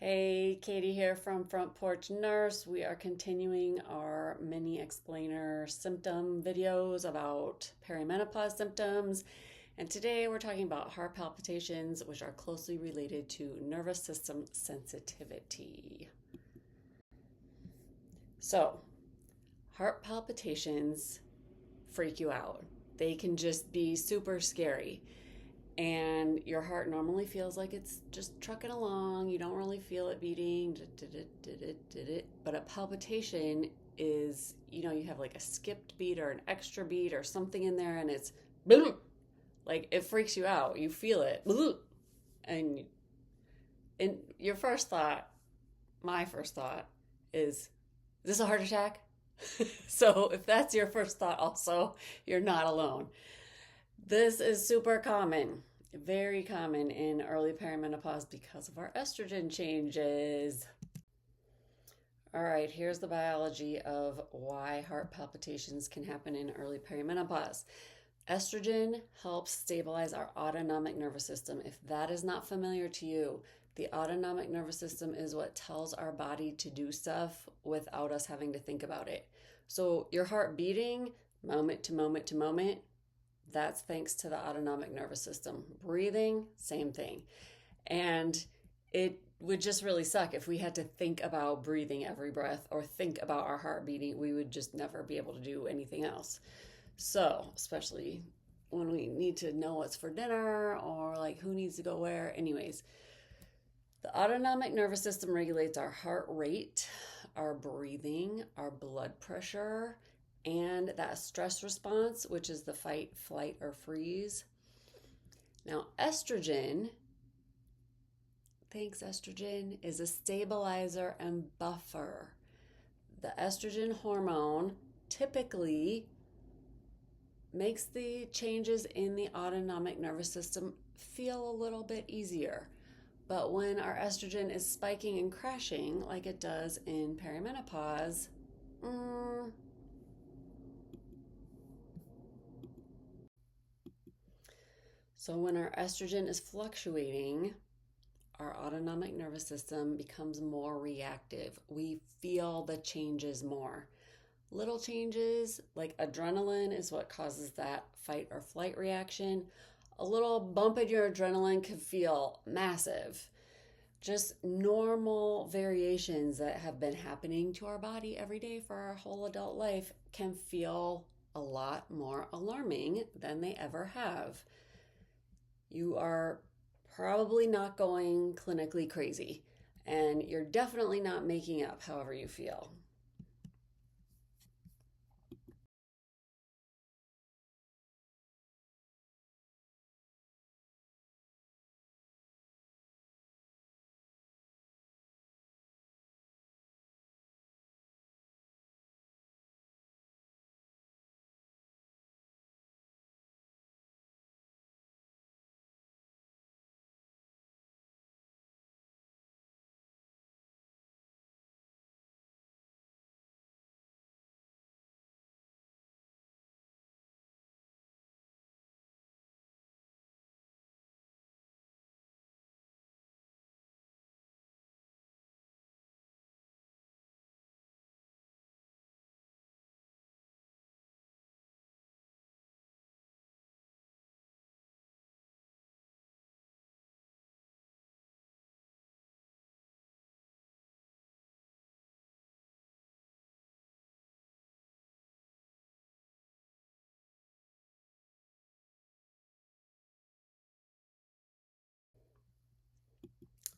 Hey, Catie here from Front Porch Nurse. We are continuing our mini explainer symptom videos about perimenopause symptoms. And today we're talking about heart palpitations, which are closely related to nervous system sensitivity. So, heart palpitations freak you out. They can just be super scary. And your heart normally feels like it's just trucking along. You don't really feel it beating. But a palpitation is, you have like a skipped beat or an extra beat or something in there, and it's like it freaks you out. You feel it. And your first thought, my first thought, is this a heart attack? So if that's your first thought, also, you're not alone. This is super common, very common in early perimenopause because of our estrogen changes. All right, here's the biology of why heart palpitations can happen in early perimenopause. Estrogen helps stabilize our autonomic nervous system. If that is not familiar to you, the autonomic nervous system is what tells our body to do stuff without us having to think about it. So your heart beating moment to moment to moment, that's thanks to the autonomic nervous system. Breathing, same thing. And it would just really suck if we had to think about breathing every breath or think about our heart beating. We would just never be able to do anything else. So, especially when we need to know what's for dinner or like who needs to go where. Anyways, the autonomic nervous system regulates our heart rate, our breathing, our blood pressure, and that stress response, which is the fight, flight, or freeze. Now, estrogen, is a stabilizer and buffer. The estrogen hormone typically makes the changes in the autonomic nervous system feel a little bit easier. But when our estrogen is spiking and crashing like it does in perimenopause, so when our estrogen is fluctuating, our autonomic nervous system becomes more reactive. We feel the changes more. Little changes like adrenaline is what causes that fight or flight reaction. A little bump in your adrenaline can feel massive. Just normal variations that have been happening to our body every day for our whole adult life can feel a lot more alarming than they ever have. You are probably not going clinically crazy, and you're definitely not making up however you feel.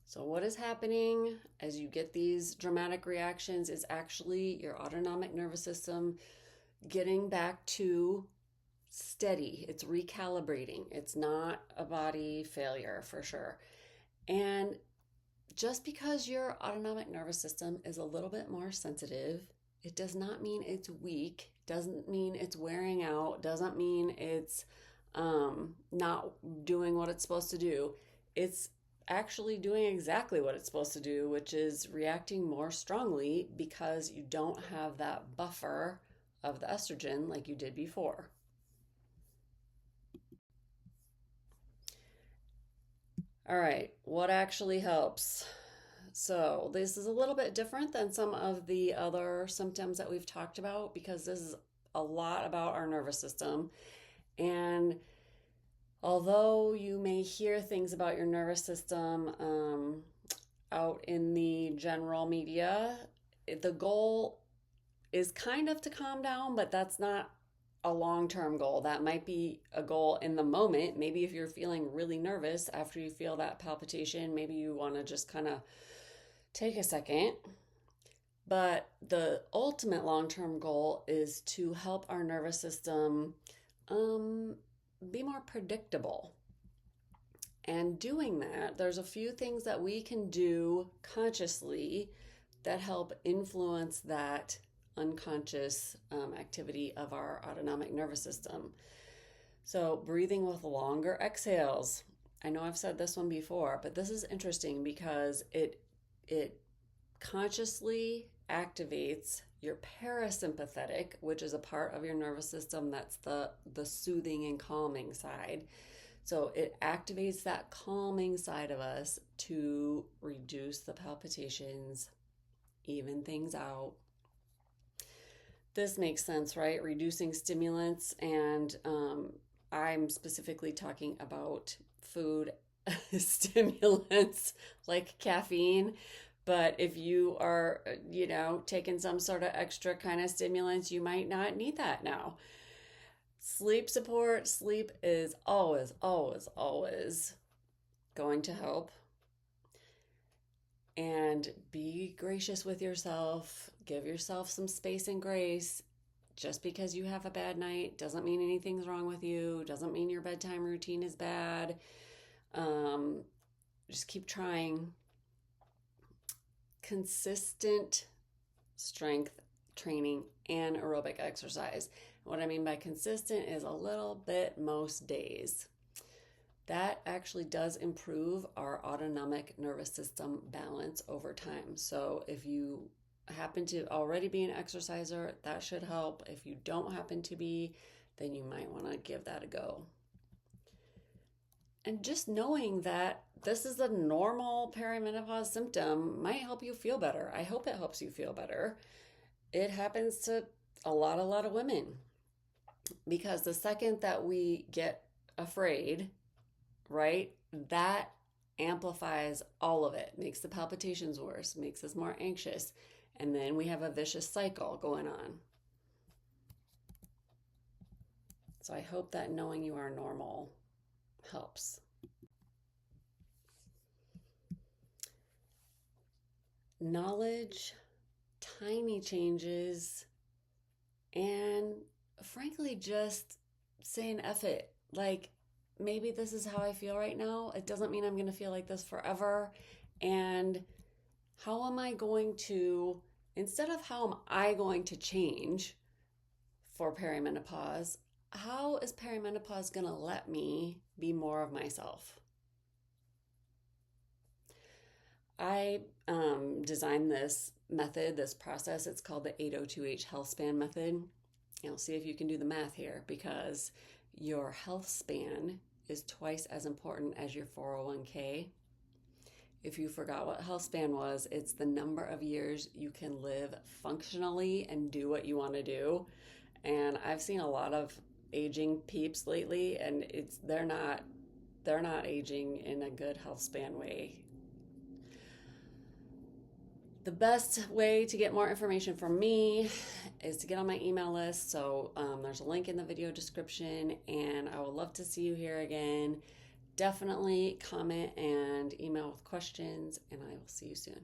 So what is happening as you get these dramatic reactions is actually your autonomic nervous system getting back to steady. It's recalibrating. It's not a body failure for sure. And just because your autonomic nervous system is a little bit more sensitive, it does not mean it's weak, doesn't mean it's wearing out, doesn't mean it's not doing what it's supposed to do. It's actually doing exactly what it's supposed to do, which is reacting more strongly because you don't have that buffer of the estrogen like you did before. All right, what actually helps? So this is a little bit different than some of the other symptoms that we've talked about because this is a lot about our nervous system. And although you may hear things about your nervous system out in the general media, the goal is kind of to calm down, but that's not a long-term goal. That might be a goal in the moment. Maybe if you're feeling really nervous after you feel that palpitation, maybe you want to just kind of take a second. But the ultimate long-term goal is to help our nervous system be more predictable. And doing that, there's a few things that we can do consciously that help influence that unconscious activity of our autonomic nervous system. So breathing with longer exhales. I know I've said this one before, but this is interesting because it consciously activates your parasympathetic, which is a part of your nervous system that's the soothing and calming side. So it activates that calming side of us to reduce the palpitations, even things out. This makes sense, right? Reducing stimulants, and I'm specifically talking about food stimulants like caffeine. But if you are, taking some sort of extra kind of stimulants, you might not need that now. Sleep support. Sleep is always, always, always going to help. And be gracious with yourself. Give yourself some space and grace. Just because you have a bad night doesn't mean anything's wrong with you. Doesn't mean your bedtime routine is bad. Just keep trying. Consistent strength training and aerobic exercise. What I mean by consistent is a little bit most days. That actually does improve our autonomic nervous system balance over time. So if you happen to already be an exerciser, that should help. If you don't happen to be, then you might want to give that a go. And just knowing that this is a normal perimenopause symptom might help you feel better. I hope it helps you feel better. It happens to a lot of women, because the second that we get afraid, right, that amplifies all of it, makes the palpitations worse, makes us more anxious, and then we have a vicious cycle going on. So I hope that knowing you are normal helps. Knowledge, tiny changes, and frankly, just saying F it. Like, maybe this is how I feel right now. It doesn't mean I'm going to feel like this forever. And how am I going to, instead of how am I going to change for perimenopause, how is perimenopause going to let me be more of myself? I designed this method, this process. It's called the 802H health span method. You'll see if you can do the math here, because your health span is twice as important as your 401k. If you forgot what health span was, it's the number of years you can live functionally and do what you want to do. And I've seen a lot of aging peeps lately, and they're not aging in a good health span way. The best way to get more information from me is to get on my email list. So there's a link in the video description, and I would love to see you here again. Definitely comment and email with questions, and I will see you soon.